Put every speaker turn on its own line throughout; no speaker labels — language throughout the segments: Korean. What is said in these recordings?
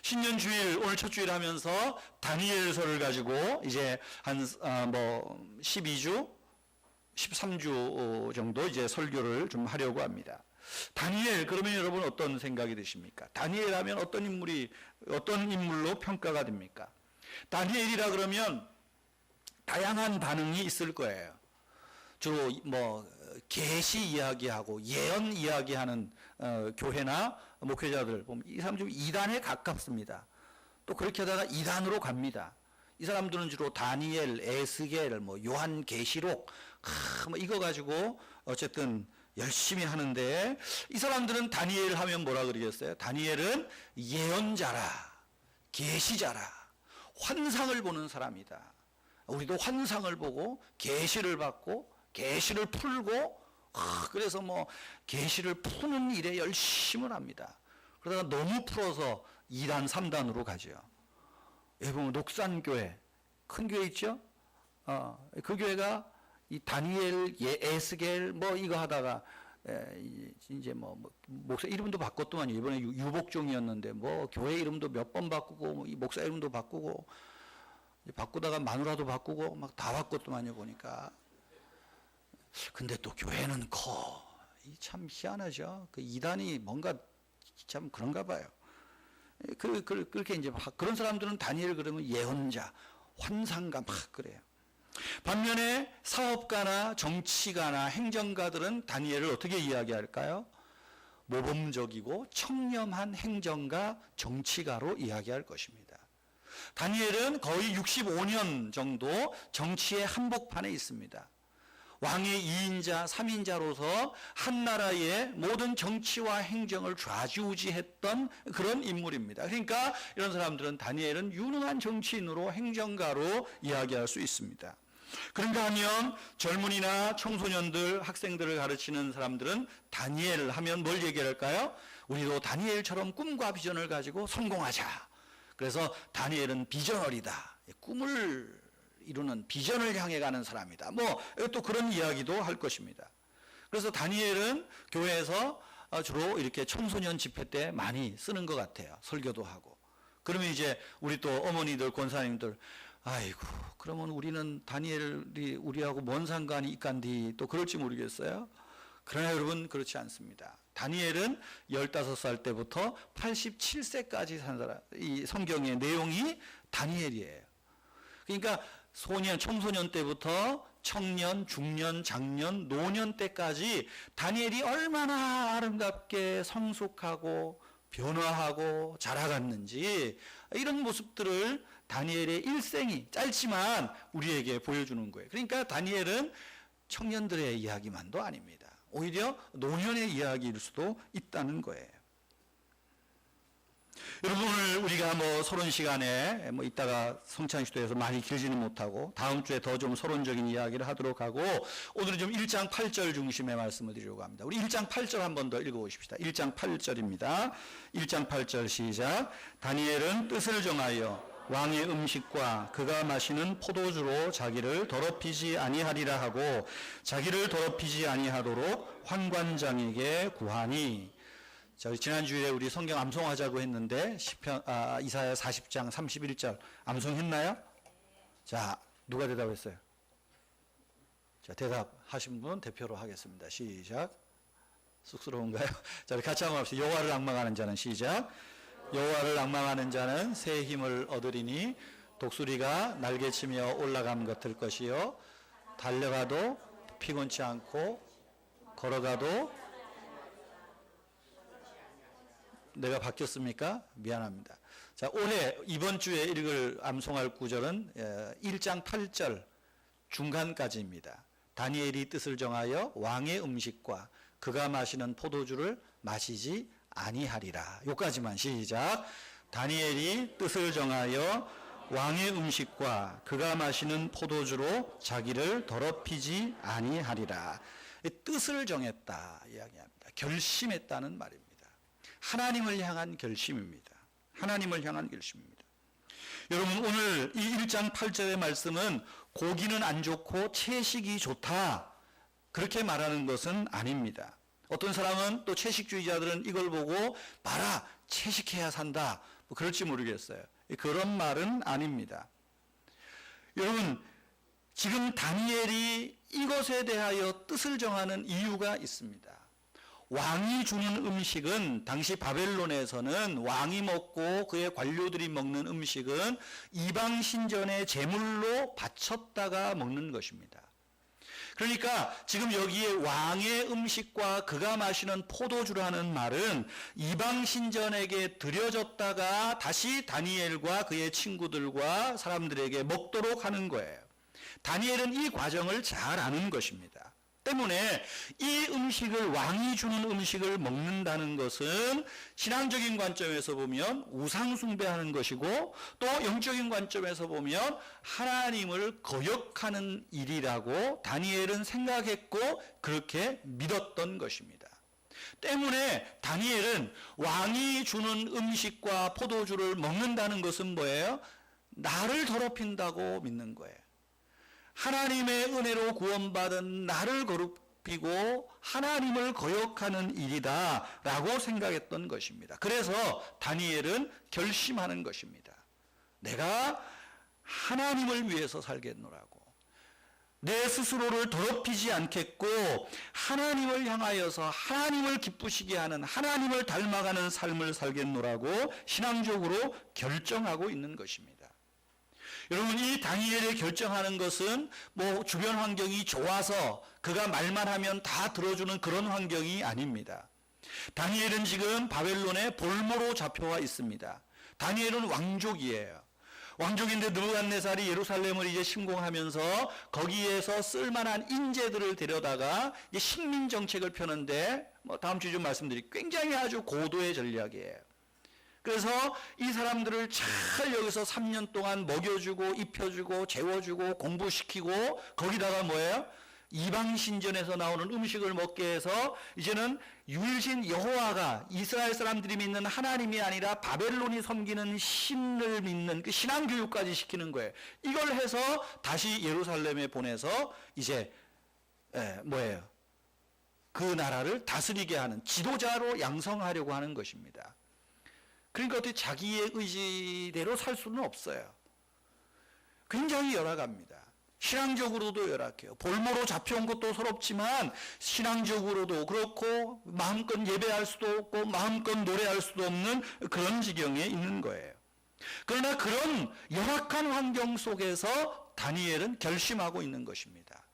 신년 주일, 오늘 첫 주일 하면서 다니엘서를 가지고 이제 한 12주, 13주 정도 이제 설교를 좀 하려고 합니다. 다니엘, 그러면 여러분 어떤 생각이 드십니까? 다니엘 하면 어떤 인물로 평가가 됩니까? 다니엘이라 그러면 다양한 반응이 있을 거예요. 주로 계시 이야기하고 예언 이야기하는 교회나 목회자들 보면 이 사람 좀 이단에 가깝습니다. 또 그렇게 하다가 이단으로 갑니다. 이 사람들은 주로 다니엘, 에스겔, 요한계시록 이거 가지고 어쨌든 열심히 하는데, 이 사람들은 다니엘 하면 뭐라 그러겠어요? 다니엘은 예언자라, 계시자라, 환상을 보는 사람이다. 우리도 환상을 보고 계시를 받고 계시를 풀고 그래서 계시를 푸는 일에 열심을 합니다. 그러다가 너무 풀어서 2단, 3단으로 가죠. 여기 보면 녹산교회, 큰 교회 있죠? 그 교회가 이 다니엘, 에스겔 이거 하다가 이제 목사 이름도 바꿨더만요. 이번에 유복종이었는데 교회 이름도 몇 번 바꾸고 이 목사 이름도 바꾸고 바꾸다가 마누라도 바꾸고 막 다 바꿨더만요 보니까. 근데 또 교회는 커. 참 희한하죠. 그 이단이 뭔가 참 그런가 봐요. 그렇게 이제 그런 사람들은 다니엘 그러면 예언자, 환상가 막 그래요. 반면에 사업가나 정치가나 행정가들은 다니엘을 어떻게 이야기할까요? 모범적이고 청렴한 행정가, 정치가로 이야기할 것입니다. 다니엘은 거의 65년 정도 정치의 한복판에 있습니다. 왕의 2인자, 3인자로서 한 나라의 모든 정치와 행정을 좌지우지했던 그런 인물입니다. 그러니까 이런 사람들은 다니엘은 유능한 정치인으로, 행정가로 이야기할 수 있습니다. 그런가 하면 젊은이나 청소년들, 학생들을 가르치는 사람들은 다니엘 하면 뭘 얘기할까요? 우리도 다니엘처럼 꿈과 비전을 가지고 성공하자. 그래서 다니엘은 비저널이다. 꿈을 이루는, 비전을 향해 가는 사람이다. 또 그런 이야기도 할 것입니다. 그래서 다니엘은 교회에서 주로 이렇게 청소년 집회 때 많이 쓰는 것 같아요. 설교도 하고. 그러면 이제 우리 또 어머니들, 권사님들, 아이고, 그러면 우리는 다니엘이 우리하고 뭔 상관이 있간디, 또 그럴지 모르겠어요. 그러나 여러분, 그렇지 않습니다. 다니엘은 15살 때부터 87세까지 산 사람, 이 성경의 내용이 다니엘이에요. 그러니까 청소년 때부터 청년, 중년, 장년, 노년 때까지 다니엘이 얼마나 아름답게 성숙하고 변화하고 자라갔는지, 이런 모습들을 다니엘의 일생이 짧지만 우리에게 보여주는 거예요. 그러니까 다니엘은 청년들의 이야기만도 아닙니다. 오히려 노년의 이야기일 수도 있다는 거예요. 여러분, 오늘 우리가 서론 시간에 이따가 성찬식도에서 많이 길지는 못하고 다음 주에 더 좀 서론적인 이야기를 하도록 하고, 오늘은 좀 1장 8절 중심의 말씀을 드리려고 합니다. 우리 1장 8절 한 번 더 읽어보십시다. 1장 8절입니다. 1장 8절 시작. 다니엘은 뜻을 정하여 왕의 음식과 그가 마시는 포도주로 자기를 더럽히지 아니하리라 하고 자기를 더럽히지 아니하도록 환관장에게 구하니. 자, 지난주에 우리 성경 암송하자고 했는데 이사야 40장 31절 암송했나요? 자, 누가 대답했어요? 자, 대답하신 분 대표로 하겠습니다. 시작. 쑥스러운가요? 자, 우리 같이 한번 합시다. 여호와를 앙망하는 자는 시작. 여호와를 앙망하는 자는 새 힘을 얻으리니 독수리가 날개치며 올라감 같을 것이요 달려가도 피곤치 않고 걸어가도. 내가 바뀌었습니까? 미안합니다. 자, 올해 이번 주에 읽을 암송할 구절은 1장 8절 중간까지입니다. 다니엘이 뜻을 정하여 왕의 음식과 그가 마시는 포도주를 마시지 아니하리라. 요까지만 시작. 다니엘이 뜻을 정하여 왕의 음식과 그가 마시는 포도주로 자기를 더럽히지 아니하리라. 뜻을 정했다 이야기합니다. 결심했다는 말입니다. 하나님을 향한 결심입니다. 하나님을 향한 결심입니다. 여러분, 오늘 이 1장 8절의 말씀은 고기는 안 좋고 채식이 좋다 그렇게 말하는 것은 아닙니다. 어떤 사람은 또 채식주의자들은 이걸 보고 봐라 채식해야 산다 그럴지 모르겠어요. 그런 말은 아닙니다. 여러분, 지금 다니엘이 이것에 대하여 뜻을 정하는 이유가 있습니다. 왕이 주는 음식은 당시 바벨론에서는 왕이 먹고 그의 관료들이 먹는 음식은 이방 신전의 제물로 바쳤다가 먹는 것입니다. 그러니까 지금 여기에 왕의 음식과 그가 마시는 포도주라는 말은 이방 신전에게 드려졌다가 다시 다니엘과 그의 친구들과 사람들에게 먹도록 하는 거예요. 다니엘은 이 과정을 잘 아는 것입니다. 때문에 이 음식을, 왕이 주는 음식을 먹는다는 것은 신앙적인 관점에서 보면 우상 숭배하는 것이고, 또 영적인 관점에서 보면 하나님을 거역하는 일이라고 다니엘은 생각했고 그렇게 믿었던 것입니다. 때문에 다니엘은 왕이 주는 음식과 포도주를 먹는다는 것은 뭐예요? 나를 더럽힌다고 믿는 거예요. 하나님의 은혜로 구원받은 나를 거룩히고 하나님을 거역하는 일이다 라고 생각했던 것입니다. 그래서 다니엘은 결심하는 것입니다. 내가 하나님을 위해서 살겠노라고. 내 스스로를 더럽히지 않겠고 하나님을 향하여서 하나님을 기쁘시게 하는, 하나님을 닮아가는 삶을 살겠노라고 신앙적으로 결정하고 있는 것입니다. 여러분, 이 다니엘이 결정하는 것은 뭐 주변 환경이 좋아서 그가 말만 하면 다 들어주는 그런 환경이 아닙니다. 다니엘은 지금 바벨론의 볼모로 잡혀와 있습니다. 다니엘은 왕족이에요. 왕족인데 느부갓네살이 예루살렘을 이제 침공하면서 거기에서 쓸만한 인재들을 데려다가 이제 식민 정책을 펴는데, 뭐 다음 주에 좀 말씀드릴게요. 굉장히 아주 고도의 전략이에요. 그래서 이 사람들을 잘 여기서 3년 동안 먹여주고 입혀주고 재워주고 공부시키고, 거기다가 뭐예요? 이방 신전에서 나오는 음식을 먹게 해서 이제는 유일신 여호와가 이스라엘 사람들이 믿는 하나님이 아니라 바벨론이 섬기는 신을 믿는 그 신앙 교육까지 시키는 거예요. 이걸 해서 다시 예루살렘에 보내서 이제 뭐예요? 그 나라를 다스리게 하는 지도자로 양성하려고 하는 것입니다. 그러니까 어떻게 자기의 의지대로 살 수는 없어요. 굉장히 열악합니다. 신앙적으로도 열악해요. 볼모로 잡혀온 것도 서럽지만 신앙적으로도 그렇고, 마음껏 예배할 수도 없고 마음껏 노래할 수도 없는 그런 지경에 있는 거예요. 그러나 그런 열악한 환경 속에서 다니엘은 결심하고 있는 것입니다.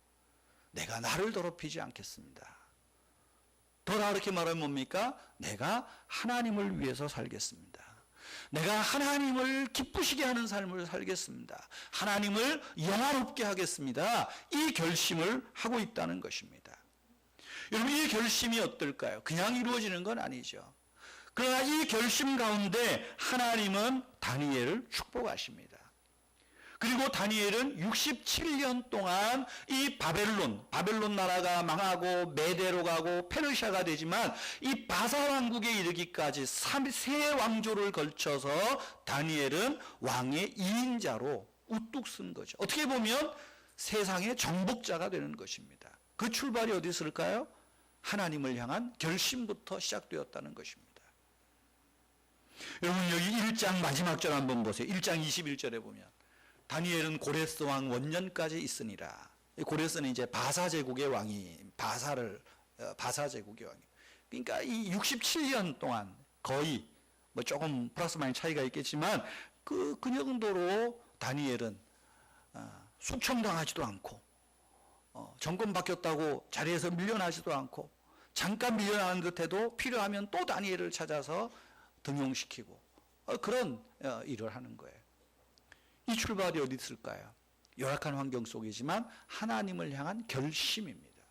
내가 나를 더럽히지 않겠습니다. 더 나렇게 말하면 뭡니까? 내가 하나님을 위해서 살겠습니다. 내가 하나님을 기쁘시게 하는 삶을 살겠습니다. 하나님을 영화롭게 하겠습니다. 이 결심을 하고 있다는 것입니다. 여러분, 이 결심이 어떨까요? 그냥 이루어지는 건 아니죠. 그러나 이 결심 가운데 하나님은 다니엘을 축복하십니다. 그리고 다니엘은 67년 동안 이 바벨론 나라가 망하고 메대로 가고 페르시아가 되지만 이 바사 왕국에 이르기까지 세 왕조를 걸쳐서 다니엘은 왕의 2인자로 우뚝 쓴 거죠. 어떻게 보면 세상의 정복자가 되는 것입니다. 그 출발이 어디 있을까요? 하나님을 향한 결심부터 시작되었다는 것입니다. 여러분, 여기 1장 마지막 절 한번 보세요. 1장 21절에 보면 다니엘은 고레스 왕 원년까지 있으니라. 고레스는 이제 바사 제국의 왕이, 바사 제국의 왕이. 그러니까 이 67년 동안 거의 뭐 조금 플러스 마이너스 차이가 있겠지만 그 정도로 다니엘은 숙청당하지도 않고, 정권 바뀌었다고 자리에서 밀려나지도 않고, 잠깐 밀려나는 듯해도 필요하면 또 다니엘을 찾아서 등용시키고 그런 일을 하는 거예요. 이 출발이 어디 있을까요? 열악한 환경 속이지만 하나님을 향한 결심입니다.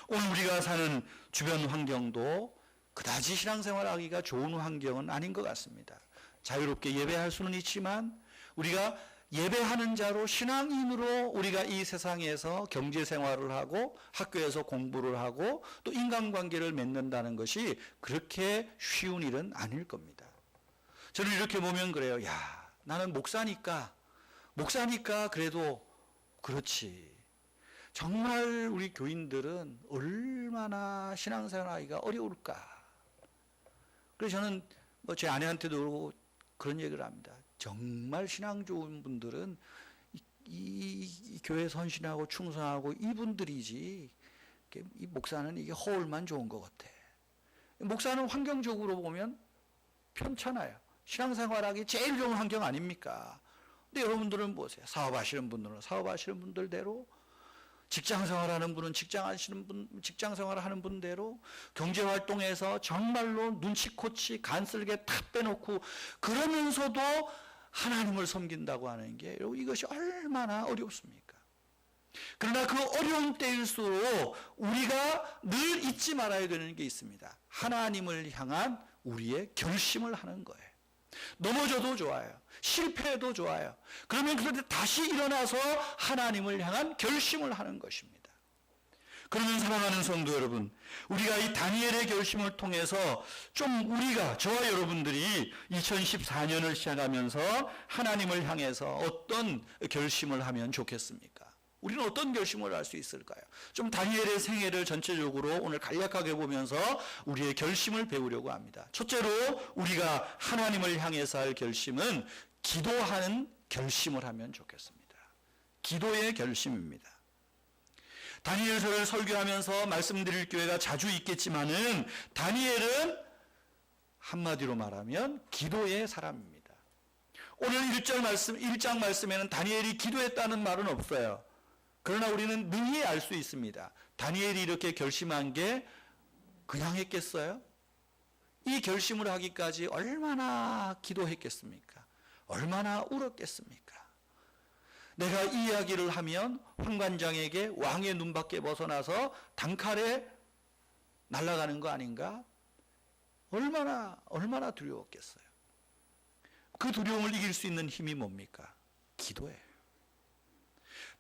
오늘 우리가 사는 주변 환경도 그다지 신앙생활하기가 좋은 환경은 아닌 것 같습니다. 자유롭게 예배할 수는 있지만 우리가 예배하는 자로, 신앙인으로 우리가 이 세상에서 경제생활을 하고 학교에서 공부를 하고 또 인간관계를 맺는다는 것이 그렇게 쉬운 일은 아닐 겁니다. 저는 이렇게 보면 그래요. 야, 나는 목사니까 그래도 그렇지. 정말 우리 교인들은 얼마나 신앙생활하기가 어려울까. 그래서 저는 뭐 제 아내한테도 그러고 그런 얘기를 합니다. 정말 신앙 좋은 분들은 이 교회 선신하고 충성하고 이분들이지, 이 목사는 이게 허울만 좋은 것 같아. 목사는 환경적으로 보면 편찮아요. 신앙생활하기 제일 좋은 환경 아닙니까? 근데 여러분들은 보세요. 사업하시는 분들은 사업하시는 분들대로, 직장생활하는 분은 직장생활하는 분대로, 경제활동에서 정말로 눈치코치 간쓸게 탁 빼놓고 그러면서도 하나님을 섬긴다고 하는 게, 이것이 얼마나 어렵습니까? 그러나 그 어려운 때일수록 우리가 늘 잊지 말아야 되는 게 있습니다. 하나님을 향한 우리의 결심을 하는 거예요. 넘어져도 좋아요. 실패해도 좋아요. 그러면 그런데 다시 일어나서 하나님을 향한 결심을 하는 것입니다. 그러면 사랑하는 성도 여러분, 우리가 이 다니엘의 결심을 통해서 좀 우리가, 저와 여러분들이 2014년을 시작하면서 하나님을 향해서 어떤 결심을 하면 좋겠습니까? 우리는 어떤 결심을 할 수 있을까요? 좀 다니엘의 생애를 전체적으로 오늘 간략하게 보면서 우리의 결심을 배우려고 합니다. 첫째로 우리가 하나님을 향해서 할 결심은 기도하는 결심을 하면 좋겠습니다. 기도의 결심입니다. 다니엘서를 설교하면서 말씀드릴 기회가 자주 있겠지만은 다니엘은 한마디로 말하면 기도의 사람입니다. 오늘 1장 말씀에는 다니엘이 기도했다는 말은 없어요. 그러나 우리는 능히 알 수 있습니다. 다니엘이 이렇게 결심한 게 그냥 했겠어요? 이 결심을 하기까지 얼마나 기도했겠습니까? 얼마나 울었겠습니까? 내가 이 이야기를 하면 환관장에게 왕의 눈밖에 벗어나서 단칼에 날아가는 거 아닌가? 얼마나 두려웠겠어요. 그 두려움을 이길 수 있는 힘이 뭡니까? 기도예요.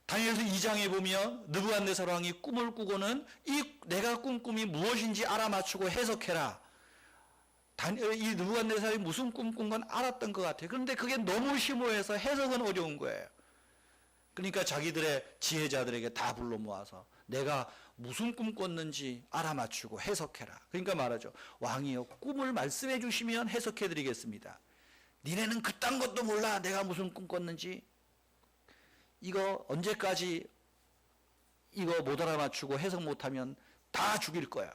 다니엘서 2장에 보면 느부갓네살 왕이 꿈을 꾸고는 내가 꾼 꿈이 무엇인지 알아맞추고 해석해라. 이 느부갓네살이 무슨 꿈 꾼 건 알았던 것 같아요. 그런데 그게 너무 심오해서 해석은 어려운 거예요. 그러니까 자기들의 지혜자들에게 다 불러 모아서 내가 무슨 꿈 꿨는지 알아맞추고 해석해라. 그러니까 말하죠. 왕이여, 꿈을 말씀해 주시면 해석해 드리겠습니다. 니네는 그딴 것도 몰라. 내가 무슨 꿈 꿨는지. 이거 언제까지 이거 못 알아맞추고 해석 못하면 다 죽일 거야.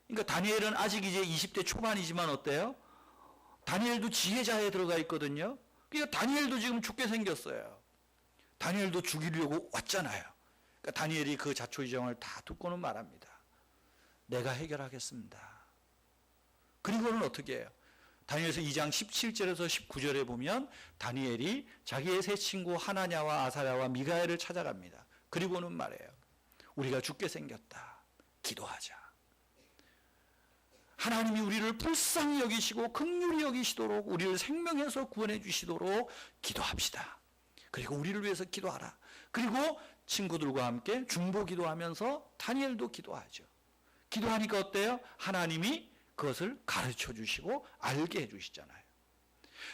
그러니까 다니엘은 아직 이제 20대 초반이지만 어때요? 다니엘도 지혜자에 들어가 있거든요. 그러니까 다니엘도 지금 죽게 생겼어요. 다니엘도 죽이려고 왔잖아요. 그러니까 다니엘이 그 자초지종을 다 듣고는 말합니다. 내가 해결하겠습니다. 그리고는 어떻게 해요? 다니엘서 2장 17절에서 19절에 보면 다니엘이 자기의 세 친구 하나냐와 아사랴와 미가엘을 찾아갑니다. 그리고는 말해요. 우리가 죽게 생겼다. 기도하자. 하나님이 우리를 불쌍히 여기시고 긍휼히 여기시도록 우리를 생명에서 구원해 주시도록 기도합시다. 그리고 우리를 위해서 기도하라. 그리고 친구들과 함께 중보 기도하면서 다니엘도 기도하죠. 기도하니까 어때요? 하나님이 그것을 가르쳐 주시고 알게 해 주시잖아요.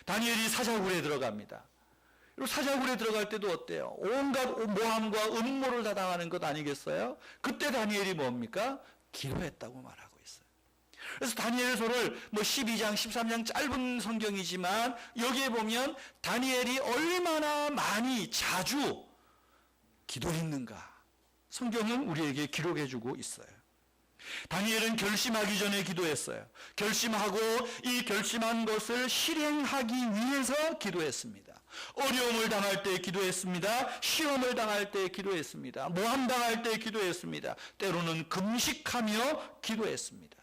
다니엘이 사자굴에 들어갑니다. 그리고 사자굴에 들어갈 때도 어때요? 온갖 모함과 음모를 다 당하는 것 아니겠어요? 그때 다니엘이 뭡니까? 기도했다고 말하고 있어요. 그래서 다니엘서를 12장, 13장 짧은 성경이지만 여기에 보면 다니엘이 얼마나 많이 자주 기도했는가 성경은 우리에게 기록해 주고 있어요. 다니엘은 결심하기 전에 기도했어요. 결심하고 이 결심한 것을 실행하기 위해서 기도했습니다. 어려움을 당할 때 기도했습니다. 시험을 당할 때 기도했습니다. 모함 당할 때 기도했습니다. 때로는 금식하며 기도했습니다.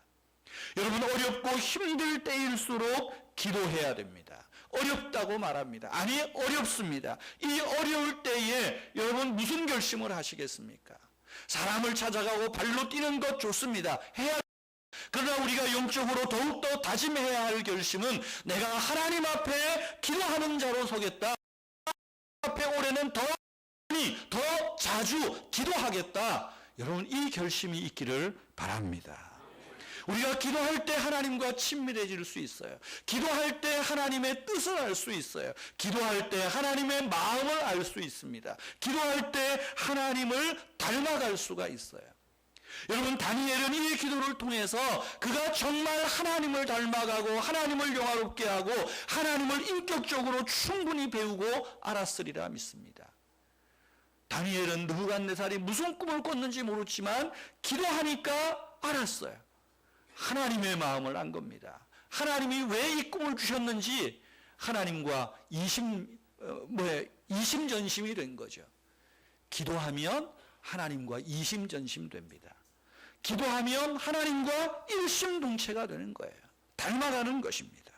여러분, 어렵고 힘들 때일수록 기도해야 됩니다. 어렵다고 말합니다. 아니, 어렵습니다. 이 어려울 때에 여러분 무슨 결심을 하시겠습니까? 사람을 찾아가고 발로 뛰는 것 좋습니다. 해야. 그러나 우리가 영적으로 더욱더 다짐해야 할 결심은 내가 하나님 앞에 기도하는 자로 서겠다. 앞에 올해는 더 자주 기도하겠다. 여러분, 이 결심이 있기를 바랍니다. 우리가 기도할 때 하나님과 친밀해질 수 있어요. 기도할 때 하나님의 뜻을 알 수 있어요. 기도할 때 하나님의 마음을 알 수 있습니다. 기도할 때 하나님을 닮아갈 수가 있어요. 여러분, 다니엘은 이 기도를 통해서 그가 정말 하나님을 닮아가고 하나님을 영화롭게 하고 하나님을 인격적으로 충분히 배우고 알았으리라 믿습니다. 다니엘은 느부갓네살이 무슨 꿈을 꿨는지 모르지만 기도하니까 알았어요. 하나님의 마음을 안 겁니다. 하나님이 왜 이 꿈을 주셨는지 하나님과 이심전심이 된 거죠. 기도하면 하나님과 이심전심 됩니다. 기도하면 하나님과 일심동체가 되는 거예요. 닮아가는 것입니다.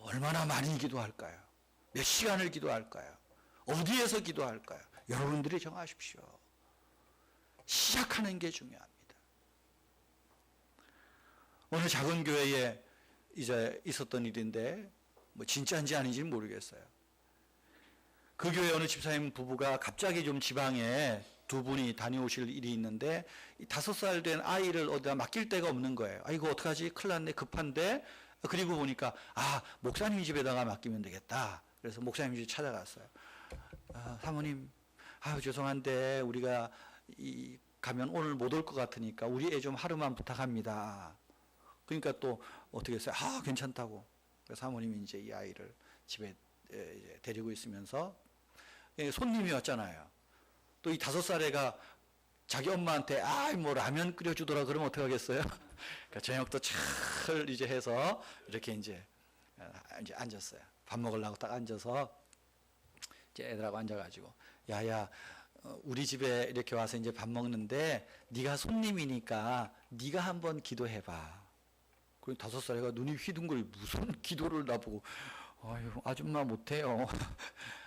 얼마나 많이 기도할까요? 몇 시간을 기도할까요? 어디에서 기도할까요? 여러분들이 정하십시오. 시작하는 게 중요합니다. 오늘 작은 교회에 이제 있었던 일인데 진짜인지 아닌지 모르겠어요. 그 교회 어느 집사님 부부가 갑자기 좀 지방에 두 분이 다녀오실 일이 있는데 5살 된 아이를 어디다 맡길 데가 없는 거예요. 이거 어떡하지? 큰일 났네. 급한데. 그리고 보니까 목사님 집에다가 맡기면 되겠다. 그래서 목사님 집 찾아갔어요. 사모님, 죄송한데 우리가 가면 오늘 못 올 것 같으니까 우리 애 좀 하루만 부탁합니다. 그러니까 또 어떻게 했어요? 괜찮다고. 그래서 사모님이 이제 이 아이를 집에 이제 데리고 있으면서 손님이 왔잖아요. 또 이 5살 애가 자기 엄마한테 라면 끓여주더라 그러면 어떡하겠어요? 그러니까 저녁도 잘 이제 해서 이렇게 이제 앉았어요. 밥 먹으려고 딱 앉아서 이제 애들하고 앉아가지고 야야 우리 집에 이렇게 와서 이제 밥 먹는데 네가 손님이니까 네가 한번 기도해봐. 그리고 5살 애가 눈이 휘둥그리 무슨 기도를 나보고 아줌마 못해요.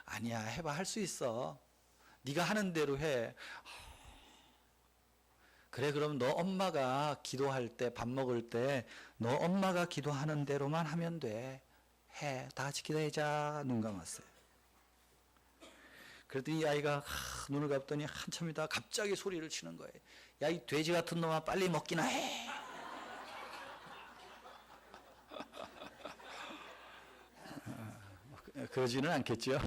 아니야 해봐 할 수 있어. 네가 하는 대로 해. 그래 그럼 너 엄마가 기도할 때 밥 먹을 때 너 엄마가 기도하는 대로만 하면 돼. 해. 다 같이 기도하자. 눈 감았어요. 그랬더니 이 아이가 눈을 감더니 한참 있다가 갑자기 소리를 치는 거예요. 야, 이 돼지 같은 놈아 빨리 먹기나 해. 그러지는 않겠죠.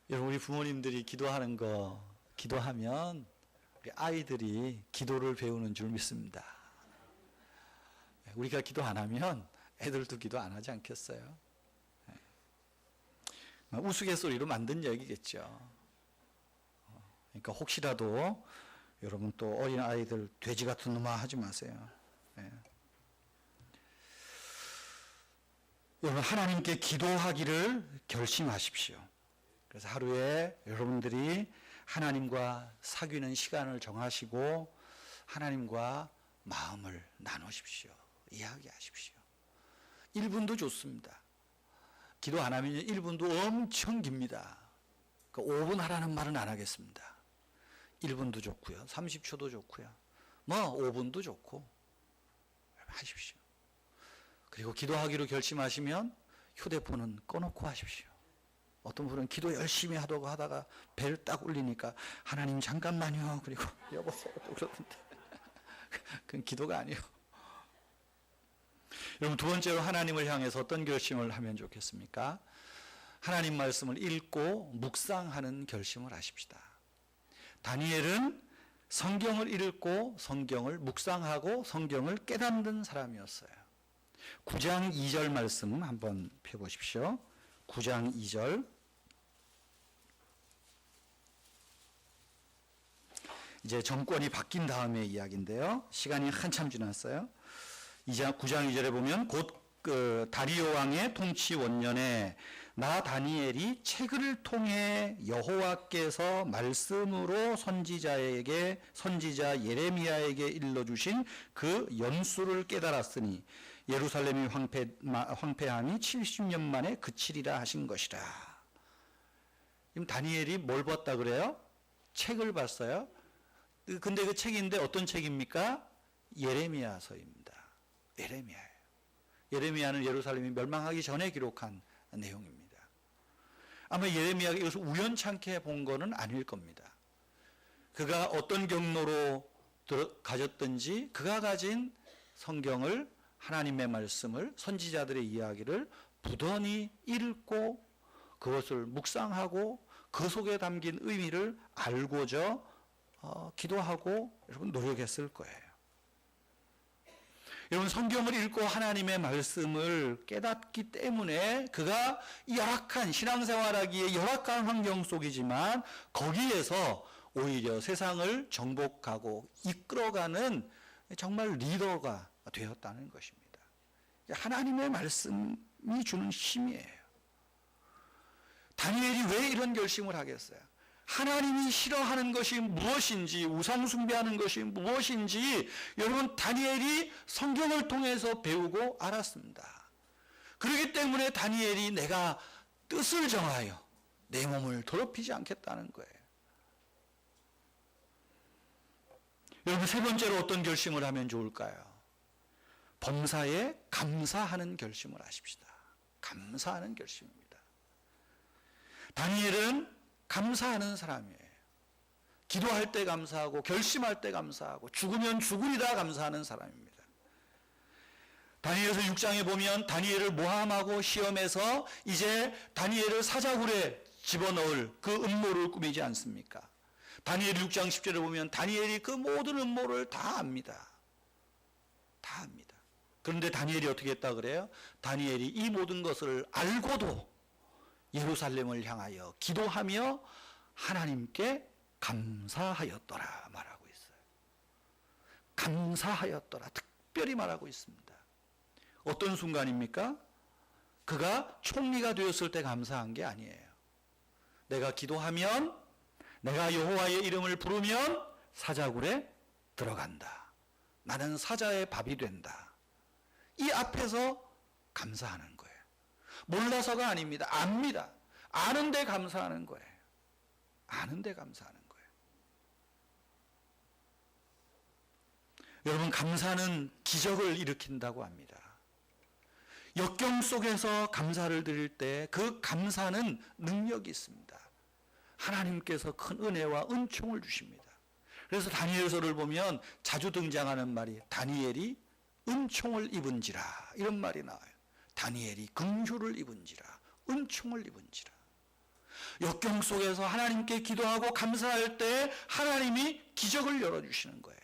여러분 우리 부모님들이 기도하는 거 기도하면 우리 아이들이 기도를 배우는 줄 믿습니다. 우리가 기도 안 하면 애들도 기도 안 하지 않겠어요? 우스갯소리로 만든 얘기겠죠. 그러니까 혹시라도 여러분 또 어린 아이들 돼지 같은 놈아 하지 마세요. 여러분 하나님께 기도하기를 결심하십시오. 그래서 하루에 여러분들이 하나님과 사귀는 시간을 정하시고 하나님과 마음을 나누십시오. 이야기하십시오. 1분도 좋습니다. 기도 안 하면 1분도 엄청 깁니다. 그러니까 5분 하라는 말은 안 하겠습니다. 1분도 좋고요. 30초도 좋고요. 5분도 좋고 하십시오. 그리고 기도하기로 결심하시면 휴대폰은 꺼놓고 하십시오. 어떤 분은 기도 열심히 하다가 벨 딱 울리니까 하나님 잠깐만요. 그리고 여보세요 또 그러던데 그건 기도가 아니에요. 여러분 두 번째로 하나님을 향해서 어떤 결심을 하면 좋겠습니까? 하나님 말씀을 읽고 묵상하는 결심을 하십시다. 다니엘은 성경을 읽고 성경을 묵상하고 성경을 깨닫는 사람이었어요. 9장 2절 말씀 한번 펴보십시오. 9장 2절. 이제 정권이 바뀐 다음의 이야기인데요. 시간이 한참 지났어요. 9장 2절에 보면 곧 다리오 왕의 통치 원년에 나 다니엘이 책을 통해 여호와께서 말씀으로 선지자 예레미야에게 일러주신 그 연수를 깨달았으니 예루살렘이 황폐함이 70년 만에 그치리라 하신 것이라. 지금 다니엘이 뭘 봤다 그래요? 책을 봤어요. 근데 그 책인데 어떤 책입니까? 예레미야서입니다. 예레미야예요. 예레미야는 예루살렘이 멸망하기 전에 기록한 내용입니다. 아마 예레미야가 이것을 우연찮게 본 거는 아닐 겁니다. 그가 어떤 경로로 가졌든지 그가 가진 성경을 하나님의 말씀을 선지자들의 이야기를 부단히 읽고 그것을 묵상하고 그 속에 담긴 의미를 알고자 기도하고 여러분 노력했을 거예요. 여러분 성경을 읽고 하나님의 말씀을 깨닫기 때문에 그가 열악한 신앙생활하기에 열악한 환경 속이지만 거기에서 오히려 세상을 정복하고 이끌어가는 정말 리더가 되었다는 것입니다. 하나님의 말씀이 주는 힘이에요. 다니엘이 왜 이런 결심을 하겠어요? 하나님이 싫어하는 것이 무엇인지, 우상 숭배하는 것이 무엇인지 여러분 다니엘이 성경을 통해서 배우고 알았습니다. 그렇기 때문에 다니엘이 내가 뜻을 정하여 내 몸을 더럽히지 않겠다는 거예요. 여러분 세 번째로 어떤 결심을 하면 좋을까요? 범사에 감사하는 결심을 하십시다. 감사하는 결심입니다. 다니엘은 감사하는 사람이에요. 기도할 때 감사하고 결심할 때 감사하고 죽으면 죽으리라 감사하는 사람입니다. 다니엘서 6장에 보면 다니엘을 모함하고 시험해서 이제 다니엘을 사자굴에 집어넣을 그 음모를 꾸미지 않습니까? 다니엘 6장 10절에 보면 다니엘이 그 모든 음모를 다 압니다. 다 압니다. 그런데 다니엘이 어떻게 했다 그래요? 다니엘이 이 모든 것을 알고도 예루살렘을 향하여 기도하며 하나님께 감사하였더라 말하고 있어요. 감사하였더라 특별히 말하고 있습니다. 어떤 순간입니까? 그가 총리가 되었을 때 감사한 게 아니에요. 내가 기도하면, 내가 여호와의 이름을 부르면 사자굴에 들어간다. 나는 사자의 밥이 된다. 이 앞에서 감사하는 거예요. 몰라서가 아닙니다. 압니다. 아는데 감사하는 거예요. 아는데 감사하는 거예요. 여러분 감사는 기적을 일으킨다고 합니다. 역경 속에서 감사를 드릴 때 그 감사는 능력이 있습니다. 하나님께서 큰 은혜와 은총을 주십니다. 그래서 다니엘서를 보면 자주 등장하는 말이 다니엘이 은총을 입은지라 이런 말이 나와요. 다니엘이 긍휼을 입은지라 은총을 입은지라. 역경 속에서 하나님께 기도하고 감사할 때 하나님이 기적을 열어주시는 거예요.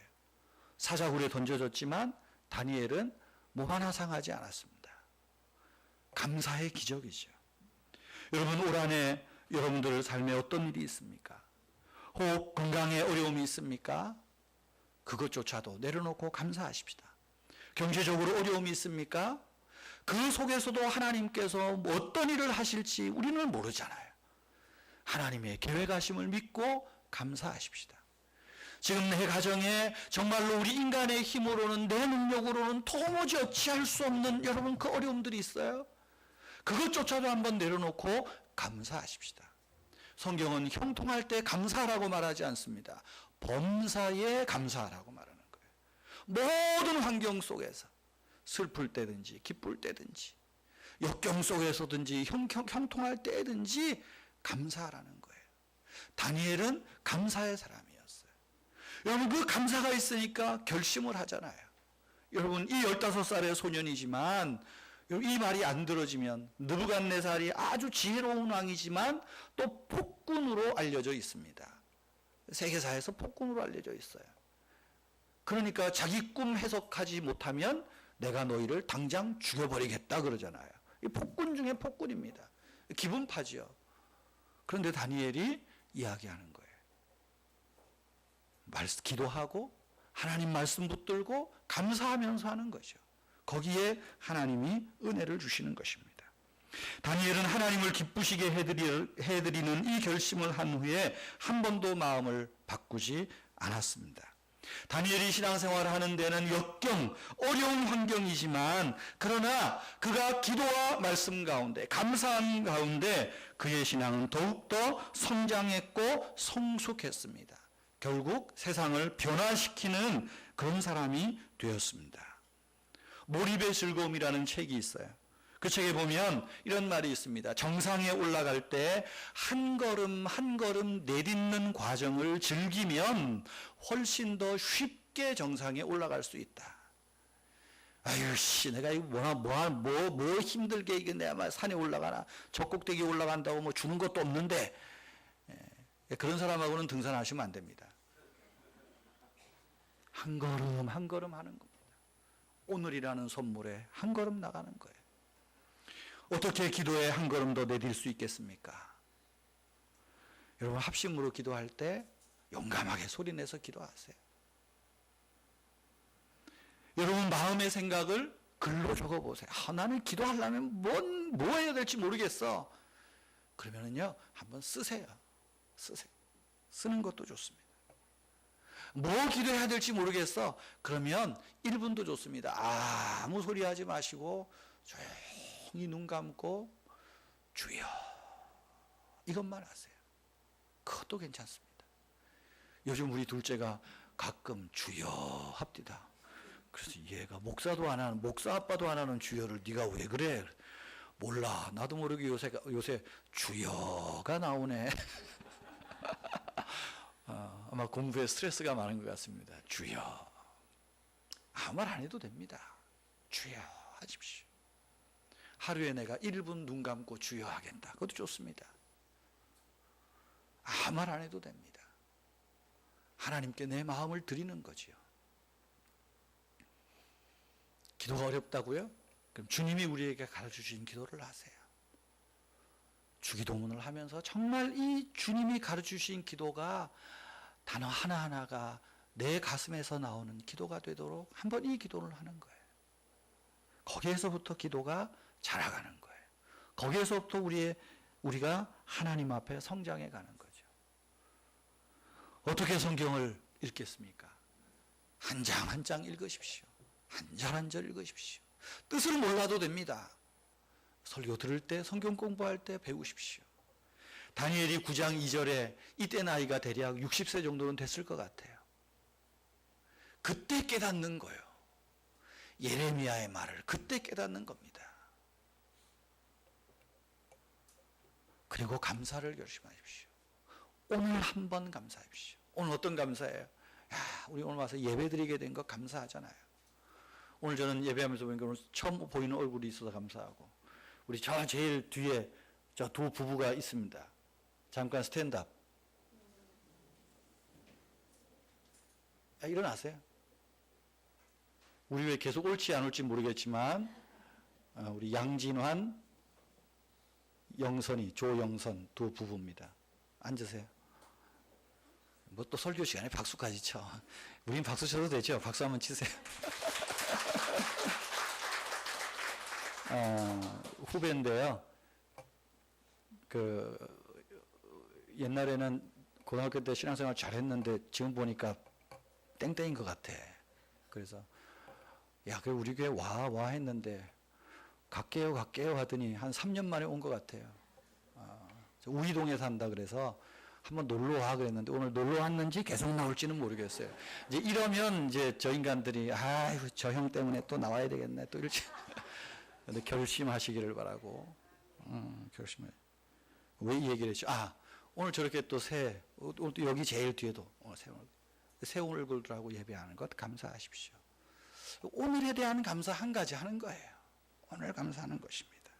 사자굴에 던져졌지만 다니엘은 몸 하나 상하지 않았습니다. 감사의 기적이죠. 여러분 올 한해 여러분들 삶에 어떤 일이 있습니까? 혹 건강에 어려움이 있습니까? 그것조차도 내려놓고 감사하십시다. 경제적으로 어려움이 있습니까? 그 속에서도 하나님께서 어떤 일을 하실지 우리는 모르잖아요. 하나님의 계획하심을 믿고 감사하십시다. 지금 내 가정에 정말로 우리 인간의 힘으로는 내 능력으로는 도무지 어찌할 수 없는 여러분 그 어려움들이 있어요. 그것조차도 한번 내려놓고 감사하십시다. 성경은 형통할 때 감사하라고 말하지 않습니다. 범사에 감사하라고 말하는 거예요. 모든 환경 속에서 슬플 때든지 기쁠 때든지 역경 속에서든지 형통할 때든지 감사하라는 거예요. 다니엘은 감사의 사람이었어요. 여러분 그 감사가 있으니까 결심을 하잖아요. 여러분 이 15살의 소년이지만 이 말이 안 들어지면 느부갓네살이 아주 지혜로운 왕이지만 또 폭군으로 알려져 있습니다. 세계사에서 폭군으로 알려져 있어요. 그러니까 자기 꿈 해석하지 못하면 내가 너희를 당장 죽여버리겠다 그러잖아요. 이 폭군 중에 폭군입니다. 기분파지요. 그런데 다니엘이 이야기하는 거예요. 기도하고 하나님 말씀 붙들고 감사하면서 하는 거죠. 거기에 하나님이 은혜를 주시는 것입니다. 다니엘은 하나님을 기쁘시게 해드리는 이 결심을 한 후에 한 번도 마음을 바꾸지 않았습니다. 다니엘이 신앙생활을 하는 데는 역경, 어려운 환경이지만 그러나 그가 기도와 말씀 가운데 감사한 가운데 그의 신앙은 더욱더 성장했고 성숙했습니다. 결국 세상을 변화시키는 그런 사람이 되었습니다. 몰입의 즐거움이라는 책이 있어요. 그 책에 보면 이런 말이 있습니다. 정상에 올라갈 때 한 걸음 한 걸음 내딛는 과정을 즐기면 훨씬 더 쉽게 정상에 올라갈 수 있다. 아유 씨 내가 이거 뭐 힘들게 이게 내가 산에 올라가나 저 꼭대기 올라간다고 뭐 주는 것도 없는데 그런 사람하고는 등산하시면 안 됩니다. 한 걸음 한 걸음 하는 겁니다. 오늘이라는 선물에 한 걸음 나가는 거예요. 어떻게 기도에 한 걸음 더 내딜 수 있겠습니까? 여러분, 합심으로 기도할 때 용감하게 소리내서 기도하세요. 여러분 마음의 생각을 글로 적어보세요. 나는 기도하려면 뭐 해야 될지 모르겠어. 그러면은요, 한번 쓰세요. 쓰는 것도 좋습니다. 뭐 기도해야 될지 모르겠어. 그러면 1분도 좋습니다. 아무 소리 하지 마시고 조용히 눈 감고 주여, 이것만 하세요. 그것도 괜찮습니다. 요즘 우리 둘째가 가끔 주여 합디다. 그래서 얘가 목사도 안 하는, 목사 아빠도 안 하는 주여를 네가 왜 그래? 몰라. 나도 모르게 요새 주여가 나오네. 아마 공부에 스트레스가 많은 것 같습니다. 주여. 아무 말 안 해도 됩니다. 주여 하십시오. 하루에 내가 1분 눈 감고 주여 하겠다. 그것도 좋습니다. 아무 말 안 해도 됩니다. 하나님께 내 마음을 드리는 거지요. 기도가 어렵다고요? 그럼 주님이 우리에게 가르쳐주신 기도를 하세요. 주기도문을 하면서 정말 이 주님이 가르쳐주신 기도가 단어 하나하나가 내 가슴에서 나오는 기도가 되도록 한번 이 기도를 하는 거예요. 거기에서부터 기도가 자라가는 거예요. 거기에서부터 우리가 하나님 앞에 성장해 가는 거죠. 어떻게 성경을 읽겠습니까? 한 장 한 장 읽으십시오. 한 절 한 절 읽으십시오. 뜻을 몰라도 됩니다. 설교 들을 때, 성경 공부할 때 배우십시오. 다니엘이 9장 2절에 이때 나이가 대략 60세 정도는 됐을 것 같아요. 그때 깨닫는 거예요. 예레미야의 말을 그때 깨닫는 겁니다. 그리고 감사를 결심하십시오. 오늘 한번 감사하십시오. 오늘 어떤 감사예요? 우리 오늘 와서 예배 드리게 된 거 감사하잖아요. 오늘 저는 예배하면서 보니까 오늘 처음 보이는 얼굴이 있어서 감사하고, 우리 저 제일 뒤에 저 두 부부가 있습니다. 잠깐 스탠드업. 일어나세요. 우리 왜 계속 옳지 안 옳지 모르겠지만 우리 양진환, 영선이, 조영선 두 부부입니다. 앉으세요. 뭐 또 설교 시간에 박수까지 쳐. 우린 박수 쳐도 되죠? 박수 한번 치세요. 후배인데요. 옛날에는 고등학교 때 신앙생활 잘했는데 지금 보니까 땡땡인 것 같아. 그래서 그래 우리 교회 와 했는데 갈게요 하더니 한 3년 만에 온 것 같아요. 우이동에 산다 그래서 한번 놀러 와 그랬는데 오늘 놀러 왔는지 계속 나올지는 모르겠어요. 이제 이러면 이제 저 인간들이 저 형 때문에 또 나와야 되겠네 또 이럴지. 근데 결심하시기를 바라고. 결심해. 왜 이 얘기를 했죠? 오늘 저렇게 또 여기 제일 뒤에도 새 얼굴들하고 예배하는 것 감사하십시오. 오늘에 대한 감사 한 가지 하는 거예요. 오늘 감사하는 것입니다.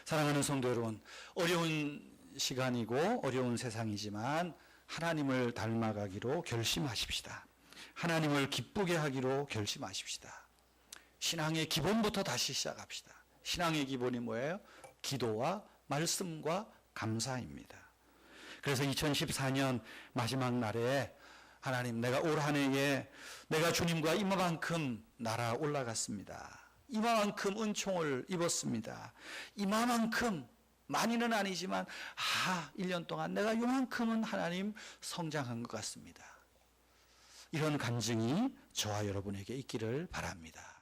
사랑하는 성도 여러분, 어려운 시간이고 어려운 세상이지만 하나님을 닮아가기로 결심하십시다. 하나님을 기쁘게 하기로 결심하십시다. 신앙의 기본부터 다시 시작합시다. 신앙의 기본이 뭐예요? 기도와 말씀과 감사입니다. 그래서 2014년 마지막 날에 하나님, 내가 올 한 해에 내가 주님과 이만큼 날아 올라갔습니다. 이만큼 은총을 입었습니다. 이만큼, 많이는 아니지만 1년 동안 내가 이만큼은 하나님 성장한 것 같습니다. 이런 감정이 저와 여러분에게 있기를 바랍니다.